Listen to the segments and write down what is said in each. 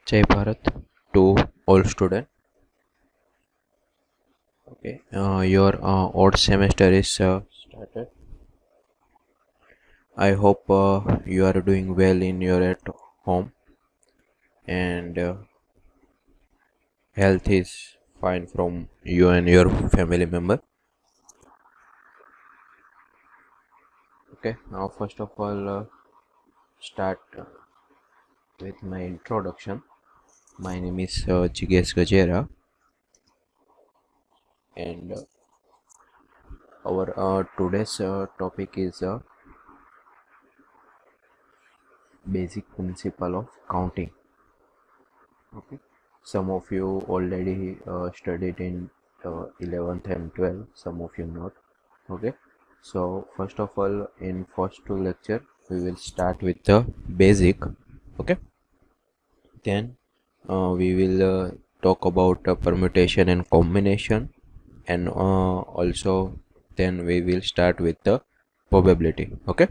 Jai Bharat to all students. Okay, your odd semester is started. I hope you are doing well in your at home and health is fine from you and your family member. Okay, now first of all, start with my introduction. My name is Jigesh Gajera, and our today's topic is basic principle of counting. Okay, some of you already studied in 11th and 12th, some of you not. Okay, so first of all, in first two lecture we will start with the basic. Okay, then we will talk about permutation and combination, and also then we will start with the probability. Okay,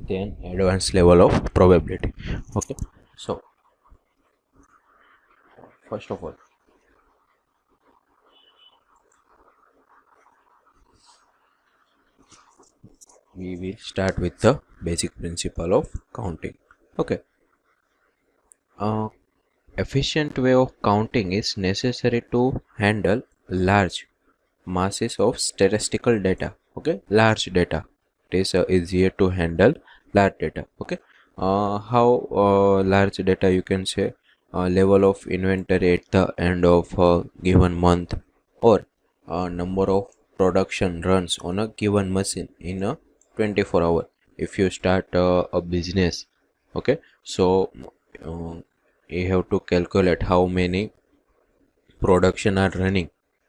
then advanced level of probability. Okay, so first of all, we will start with the basic principle of counting. Okay, efficient way of counting is necessary to handle large masses of statistical data. Okay, large data, it is easier to handle large data. Okay, how large data? You can say level of inventory at the end of a given month, or number of production runs on a given machine in a 24 hour. If you start a business, okay, so you have to calculate how many production are running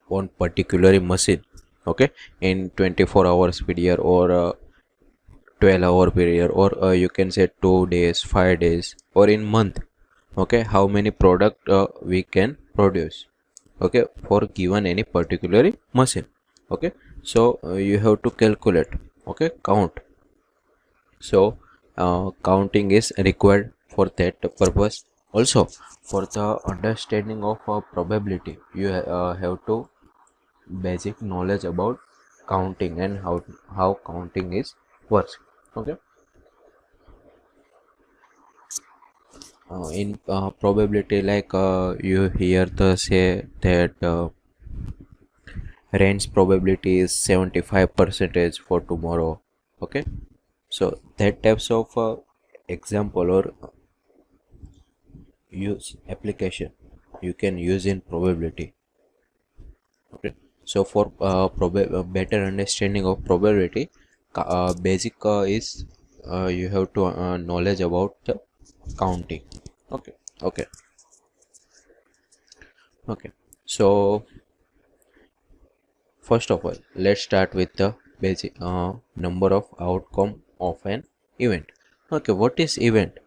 on particular machine, okay, in 24 hours period, or 12-hour period, or you can say 2 days, 5 days, or in month. Okay, how many product we can produce, okay, for given any particular machine. Okay, so you have to calculate, okay, count. So counting is required for that purpose. Also, for the understanding of probability, you have to basic knowledge about counting and how counting is works. Okay, in probability, like you hear the say that rain's probability is 75% for tomorrow. Okay, so that types of example or use application you can use in probability. Okay, so for better understanding of probability, basic is you have to knowledge about the counting. Okay, okay, okay, so first of all, let's start with the basic number of outcome of an event. Okay, what is event?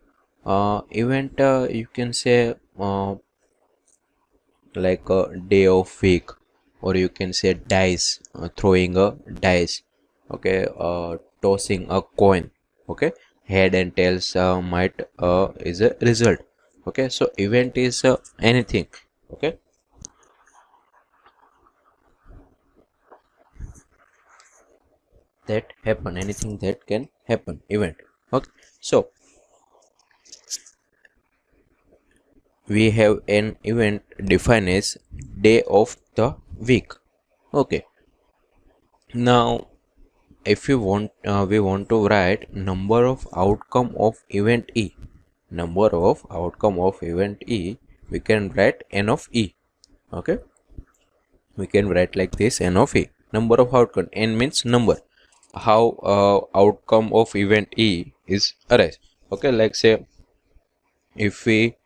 Event, you can say like a day of week, or you can say dice, throwing a dice. Okay, tossing a coin. Okay, head and tails might is a result. Okay, so event is anything. Okay, that happen, anything that can happen, event. Okay, so we have an event defined as day of the week. Okay, now if you want we want to write number of outcome of event E. Number of outcome of event E, we can write n of E. Okay, we can write like this, n of E, number of outcome. N means number, how outcome of event E is arise. Okay, like say if we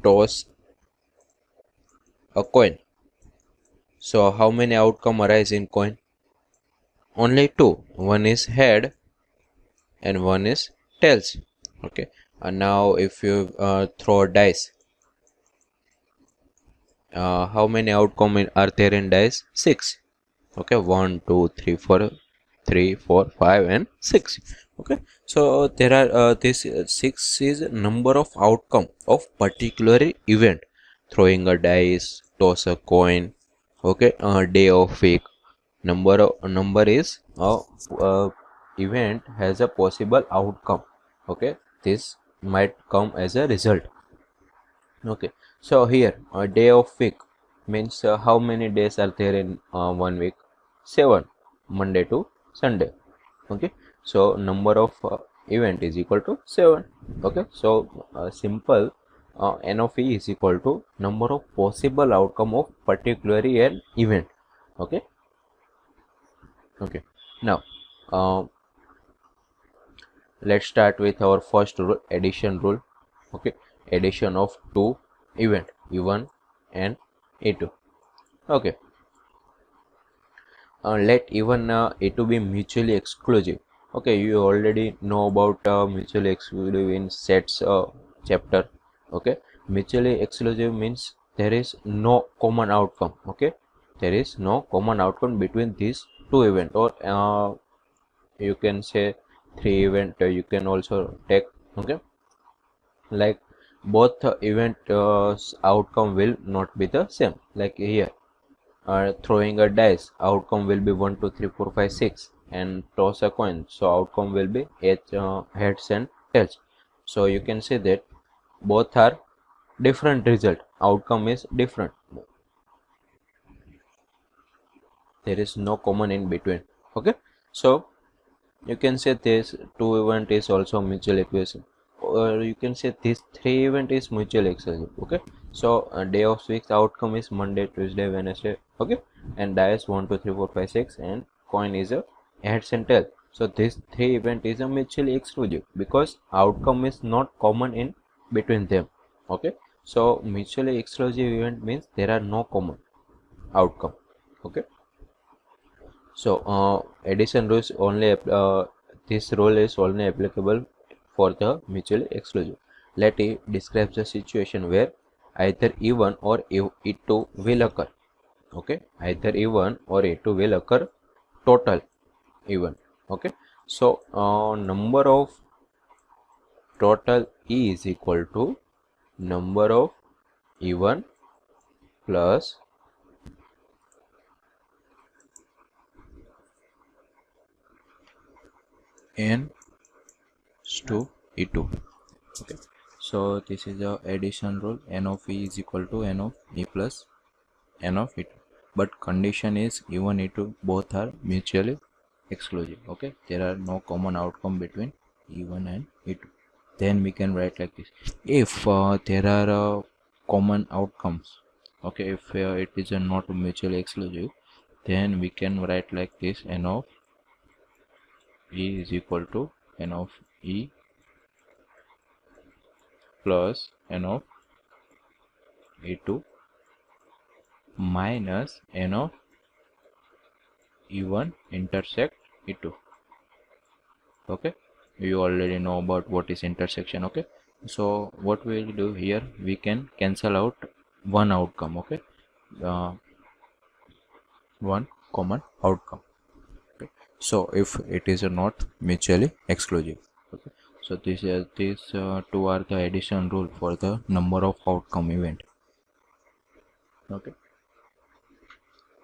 toss a coin, so how many outcome arise in coin? Only two. One is head and one is tails. Okay, and now if you throw a dice, how many outcome are there in dice? 6. Okay, 1 2 3 4 3 4 5 and 6. Okay, so there are this 6 is number of outcome of particular event: throwing a dice, toss a coin, okay, day of week. Number is event has a possible outcome. Okay, this might come as a result. Okay, so here a day of week means how many days are there in 1 week? 7, Monday to Sunday. Okay, so number of event is equal to 7. Okay, so simple n of e is equal to number of possible outcome of particularly an event. Okay, okay. Now let's start with our first rule, addition rule. Okay, addition of two event, e1 and e2. Okay, let even e2 be mutually exclusive. Okay, you already know about mutually exclusive in sets chapter. Okay, mutually exclusive means there is no common outcome. Okay, there is no common outcome between these two events, or you can say 3 event. You can also take. Okay, like both event outcome will not be the same. Like here, throwing a dice, outcome will be 1 2 3 4 5 6, and toss a coin, so outcome will be heads and tails. So you can say that both are different result, outcome is different, there is no common in between. Okay, so you can say this two event is also mutual exclusive, or you can say this three event is mutual exclusive. Okay, so day of week outcome is Monday, Tuesday, Wednesday. Okay, and dice 1 2 3 4 5 6, and coin is a heads and tail. So this three event is a mutually exclusive because outcome is not common in between them. Okay, so mutually exclusive event means there are no common outcome. Okay, so addition rules only this rule is only applicable for the mutually exclusive. Let it describe the situation where either E1 or E2 will occur. Okay, either E1 or E2 will occur, total E1. Okay, so number of total E is equal to number of E1 plus n to E2. Okay, so this is the addition rule. N of E is equal to n of E plus n of E2, but condition is E1 E2 both are mutually exclusive. Okay, there are no common outcome between E1 and E2. Then we can write like this: if there are common outcomes, okay, if it is not mutually exclusive, then we can write like this: n of E is equal to n of E plus n of E2 minus n of E1 intersect E2. Okay, you already know about what is intersection. Okay, so what we will do here, we can cancel out one outcome. Okay, one common outcome. Okay, so if it is not mutually exclusive. Okay, so these two are the addition rule for the number of outcome event. Okay,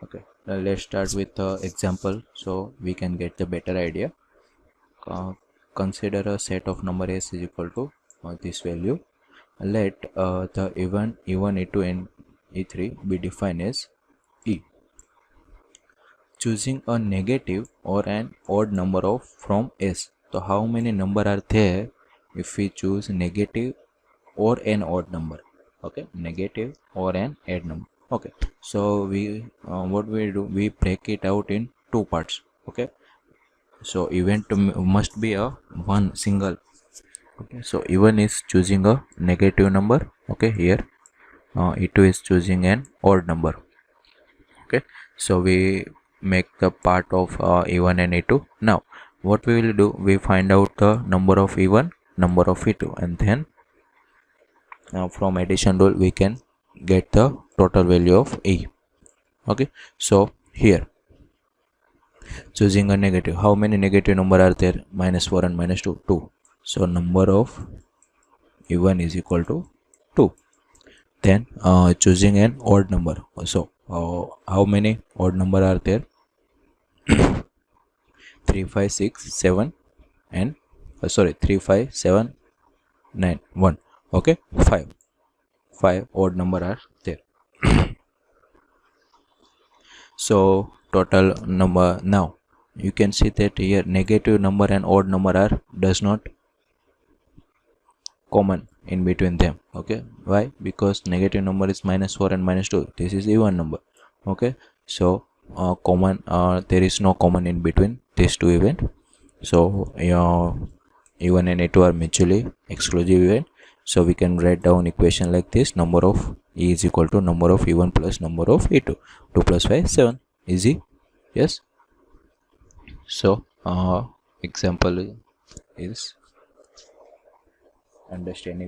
okay, now let's start with the example so we can get the better idea. Consider a set of number s is equal to this value. Let the event E1, E2 and E3 be defined as E. Choosing a negative or an odd number of from S. So how many number are there if we choose negative or an odd number? Okay, negative or an odd number. Okay, so we what we do, we break it out in two parts. Okay, so event must be a one single. Okay, so E1 is choosing a negative number. Okay, here E2 is choosing an odd number. Okay, so we make the part of E1 and E2. Now what we will do, we find out the number of E1, number of E2, and then from addition rule we can get the total value of E. Okay, so here Choosing a negative. How many negative number are there? -4 and -2. 2. So number of even is equal to 2. Then choosing an odd number. So how many odd number are there? 3, 5, 6, 7 and 3, 5, 7, 9, 1. Okay, 5 odd number are there. So total number, now you can see that here negative number and odd number are does not common in between them. Okay, why? Because negative number is -4 and -2. This is even number. Okay, so common there is no common in between these two event. So even and a2 are mutually exclusive event. So we can write down equation like this: number of e is equal to number of e1 plus number of e2. 2 plus 5, 7. Easy. Yes. So example is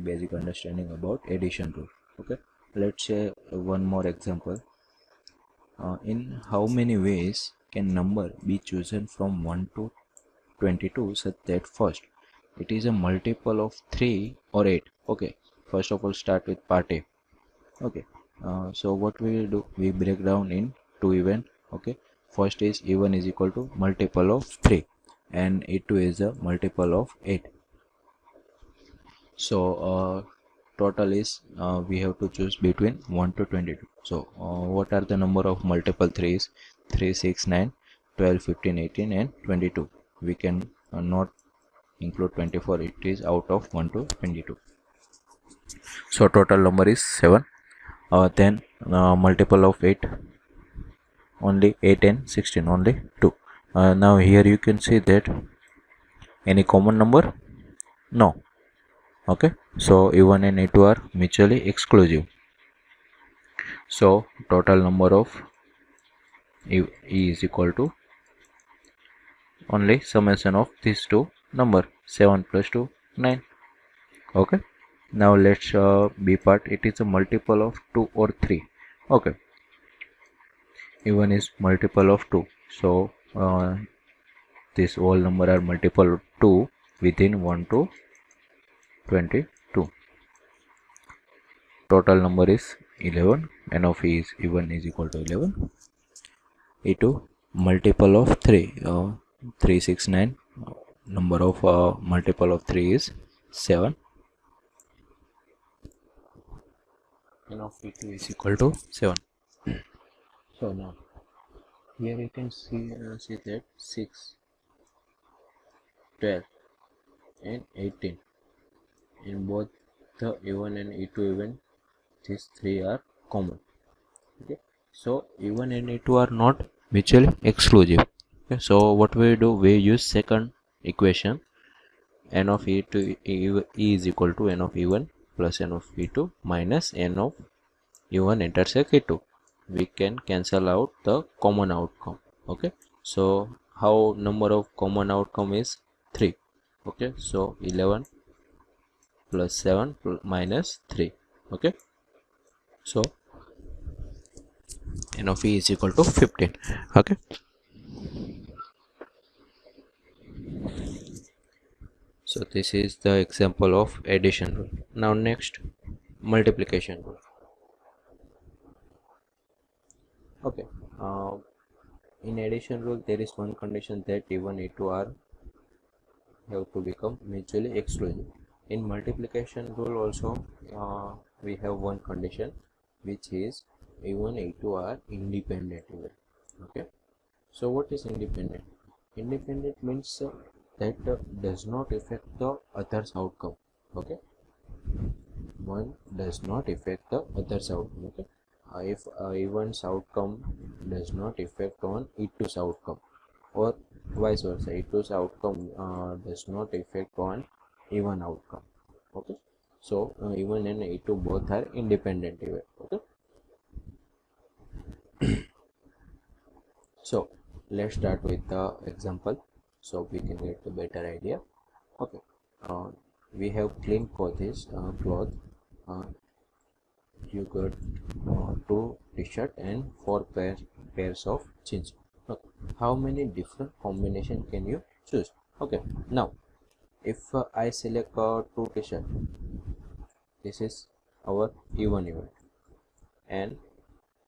basic understanding about addition rule. Okay, let's say one more example. In how many ways can number be chosen from 1 to 22 such that first it is a multiple of 3 or 8? Okay, first of all start with part A. Okay, so what we will do, we break down in two event. Okay, first is e1 is equal to multiple of 3 and e2 is a multiple of 8. So total is we have to choose between 1 to 22. So what are the number of multiple 3s? 3, 6, 9, 12, 15, 18 and 22. We can not include 24. It is out of 1 to 22. So total number is 7. Then multiple of 8, only 8 and 16, only 2. Now here you can see that any common number? No. Okay, so e1 and e2 are mutually exclusive. So total number of e is equal to only summation of these two number, 7 plus 2, 9. Okay, now let's b part. It is a multiple of 2 or 3. Okay, e1 is multiple of 2. So this whole number are multiple of 2 within 1 to 22. Total number is 11. N of e is e1 is equal to 11. e2 multiple of 3, 3, 6, 9. Number of multiple of 3 is 7. N of e2 is equal to 7. So now here you can see that 6, 12 and 18 in both the e1 and e2 event, these three are common. Okay, so e1 and e2 are not mutually exclusive. Okay, so what we do, we use second equation. N of e2 e is equal to n of e1 plus n of e2 minus n of e1 intersect e2. We can cancel out the common outcome. Okay, so how number of common outcome is 3. Okay, so 11 plus 7 minus 3. Okay, so n of e is equal to 15. Okay, so this is the example of addition rule. Now next, multiplication rule. Okay, in addition rule there is one condition that e1 e2 are have to become mutually exclusive. In multiplication rule also we have one condition, which is e1 e2 are independent event. Okay, so what is independent? Independent means that does not affect the other's outcome. Okay, one does not affect the other's outcome. Okay, if e1's outcome does not affect on e2's outcome, or vice versa, e2's outcome does not affect on e1 outcome. Okay, so e1 and e2 both are independent event. Okay, so let's start with the example so we can get a better idea. Okay, we have clean cloth. You got 2 t-shirt and 4 pairs of jeans. Okay. How many different combination can you choose? Okay, now if I select two t-shirt, this is our E1 event, and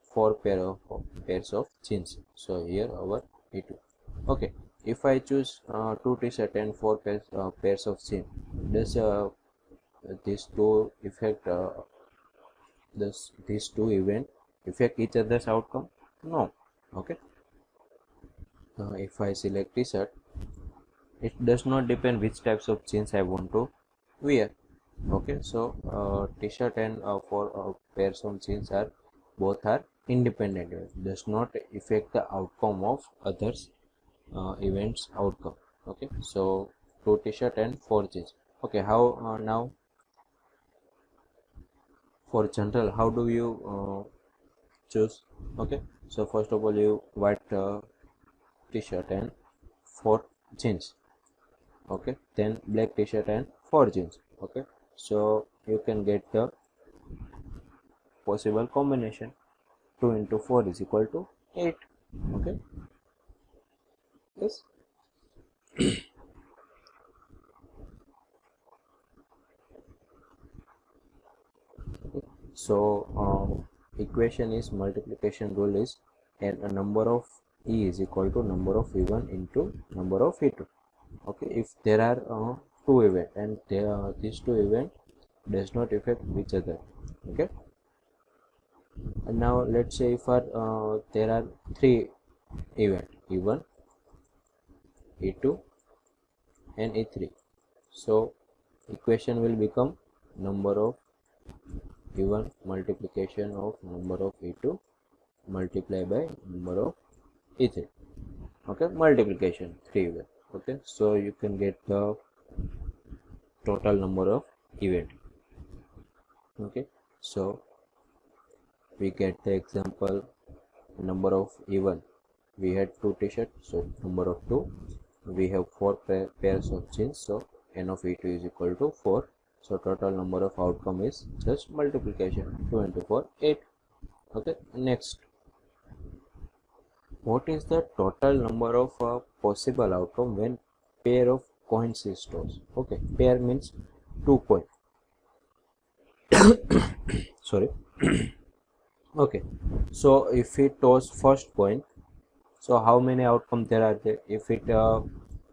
four pairs of jeans, so here our E2. Okay, if I choose two t-shirt and four pairs of jeans, does these two effect these two event affect each other's outcome? No. Okay, if I select t-shirt, it does not depend which types of jeans I want to wear. Okay, so t-shirt and four pairs of jeans are both are independent events, does not affect the outcome of others events outcome. Okay, so two t-shirt and four jeans. Okay, how now for general, how do you choose? Okay, so first of all, you white t-shirt and four jeans. Okay, then black t-shirt and four jeans. Okay, so you can get the possible combination. 2 into 4 is equal to 8. Okay, yes. So equation is multiplication rule is, and a number of E is equal to number of E1 into number of E2. Okay, if there are two events and these two events does not affect each other. Okay, and now let's say if there are three events, E1, E2 and E3, so equation will become number of E1 multiplication of number of E2 multiplied by number of E3. Okay, multiplication 3 event. Okay, so you can get the total number of event. Okay, so we get the example number of E1, we had two t-shirts, so number of 2, we have four pairs of jeans, so n of E2 is equal to 4, so total number of outcome is just multiplication, 2 into 4, 8. Okay, next, what is the total number of possible outcome when pair of coins is tossed? Okay, pair means two coins. Sorry. Okay, so if we toss first coin, so how many outcomes there are there? If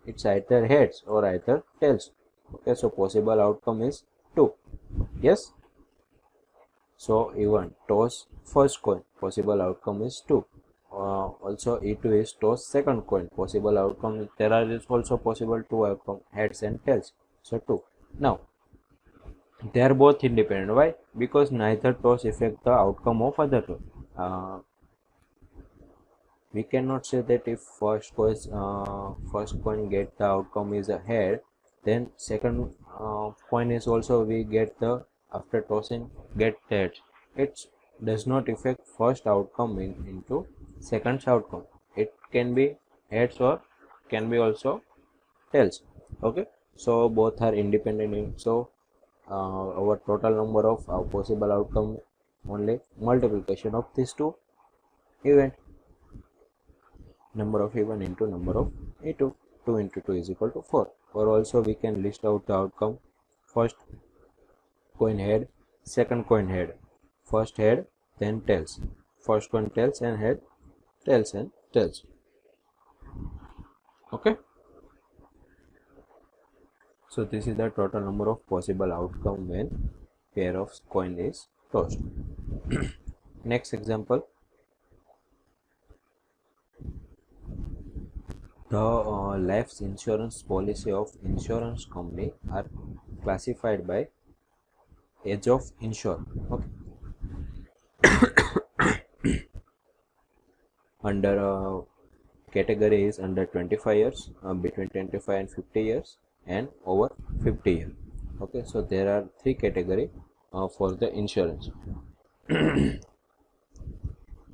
it's either heads or either tails. Okay, so possible outcome is 2. Yes. So even toss first coin, possible outcome is 2. Also E2 is toss second coin, possible outcome, there are is also possible 2 outcome, heads and tails, so 2. Now they are both independent. Why? Because neither toss affect the outcome of other two. We cannot say that if first coin get the outcome is a head, then second coin is also we get the after tossing get heads. It does not affect first outcome into second outcome. It can be heads or can be also tails. Okay, so both are independent. So our total number of possible outcome only multiplication of these two event, number of E1 into number of E2, 2 into 2 is equal to 4. Or also we can list out the outcome, first coin head, second coin head, first head, then tails, first coin tails and head, tails and tails. Okay, so this is the total number of possible outcome when pair of coin is tossed. Next example, the life insurance policy of insurance company are classified by age of insured. Okay. Under category is under 25 years, between 25 and 50 years, and over 50 years. Okay, so there are three category for the insurance.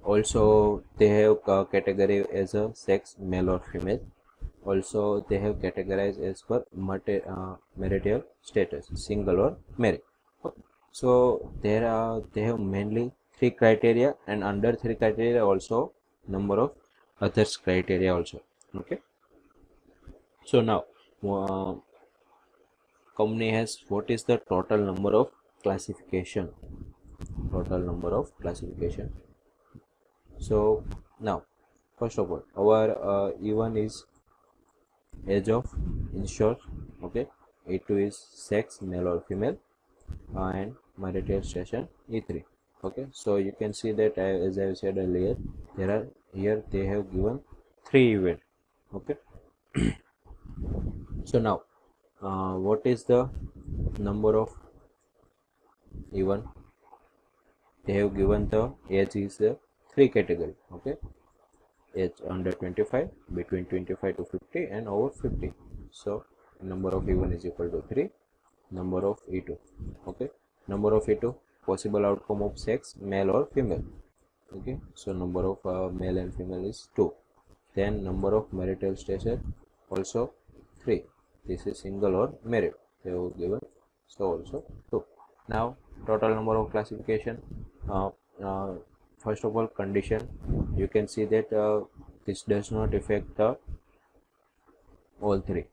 Also they have category as a sex, male or female. Also they have categorized as per marital status, single or married. Okay. So they have mainly three criteria, and under three criteria also number of others criteria also. Okay, so now uh, company has what is the total number of classification, total number of classification. So now first of all our E1 is age of insured, okay, E2 is sex, male or female, and marital station E3. Okay, so you can see that as I said earlier, there are here they have given 3 events. Okay, so now what is the number of E1? They have given the age is 3 category. Okay, age under 25, between 25 to 50, and over 50. So number of E1 is equal to 3, number of E2. Okay, number of E2, possible outcome of sex, male or female. Okay, so number of male and female is 2. Then number of marital status also 3. This is single or married, they have given, so also 2. Now total number of classification, uh, uh, first of all condition, you can see that this does not affect the all 3.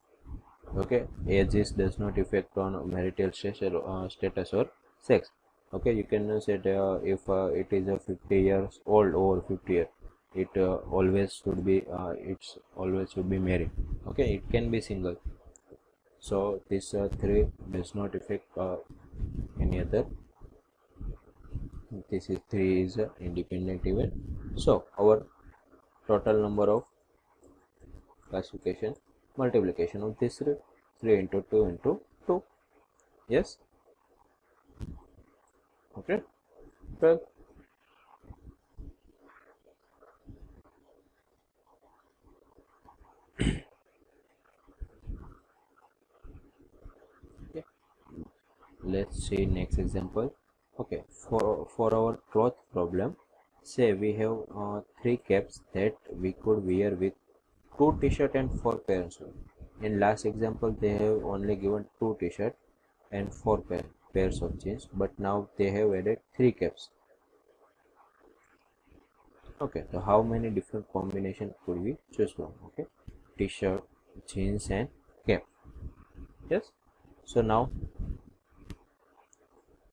Okay, age is does not affect on marital status or sex. Okay, you can say if it is a 50 years old, over 50 years, it always should be it's always should be married. Okay, it can be single, so this 3 does not affect any other. This is 3 is independent event. So our total number of classification, multiplication of this 3 into 2 into 2. Yes, okay, 12. Okay, let's see next example. Okay, for our cloth problem, say we have 3 caps that we could wear with 2 t-shirt and 4 pairs. In last example they have only given 2 t-shirt and 4 pairs of jeans, but now they have added 3 caps. Okay, so how many different combination could we choose from? Okay, t-shirt, jeans and cap. Yes, so now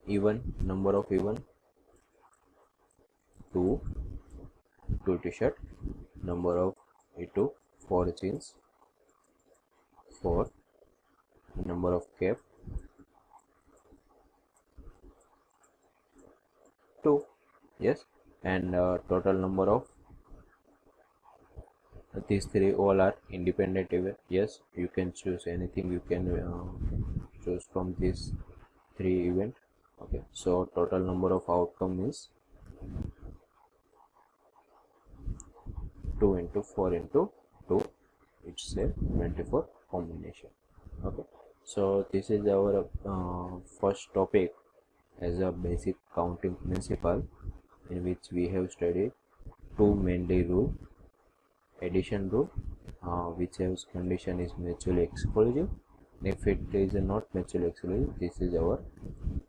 even number of even 2 t-shirt, number of E2 4 jeans, 4, number of cap 2. Yes, and total number of these 3 all are independent event. Yes, you can choose anything, you can choose from these 3 event. Okay, so total number of outcome is 2 into 4 into 2, it's a 24 combination. Okay, so this is our first topic as a basic counting principle, in which we have studied 2 mainly rule. Addition rule, which has condition is mutually exclusive. If it is not mutually exclusive, this is our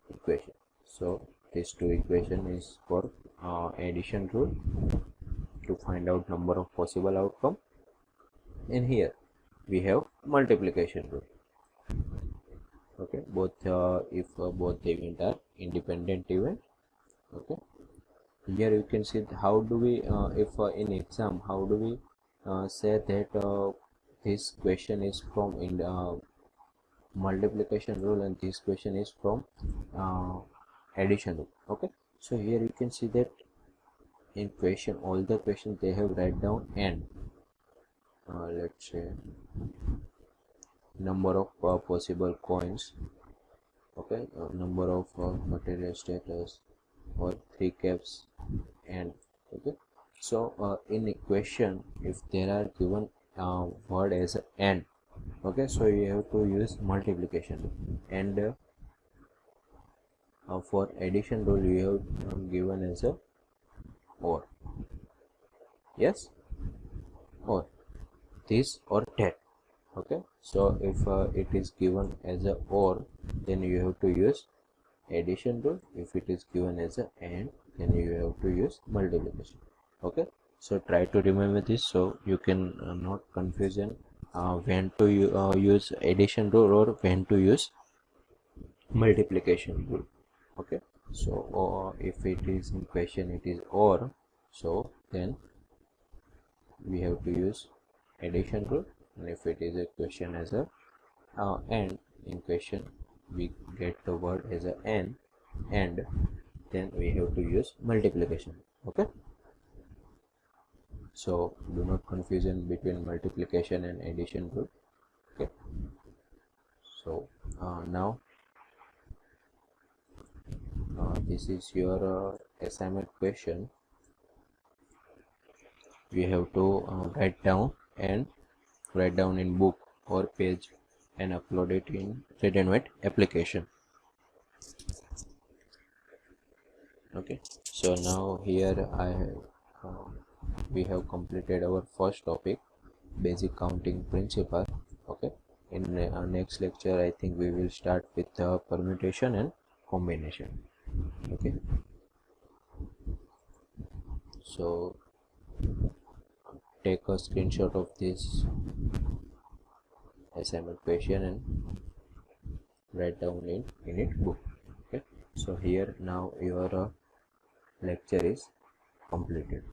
equation. So this 2 equation is for addition rule to find out number of possible outcome. In here we have multiplication rule. Okay, both if both the event are independent event. Okay, here you can see how do we if in exam how do we say that this question is from in multiplication rule and this question is from addition rule. Okay, so here you can see that in question, all the questions they have write down and let's say number of possible coins. Okay, number of material status or 3 caps and. Okay, so in equation if there are given word as and, okay, so you have to use multiplication, and for addition rule you have given as a or. Yes, or this or that. Okay, so if it is given as a or, then you have to use addition rule. If it is given as a and, then you have to use multiplication. Okay, So try to remember this so you can not confusion when to use addition rule or when to use multiplication rule. Okay, so or if it is in question it is or, so then we have to use addition rule, and if it is a question as a and in question we get the word as a n, and then we have to use multiplication. Okay, so do not confusion between multiplication and addition rule. Okay, so now this is your assignment question. We have to write down in book or page and upload it in RNWIET application. Okay, so now here we have completed our first topic, basic counting principle. Okay, in our next lecture I think we will start with permutation and combination. Okay, so take a screenshot of this assignment question and write down in it book. Okay, so here now your lecture is completed.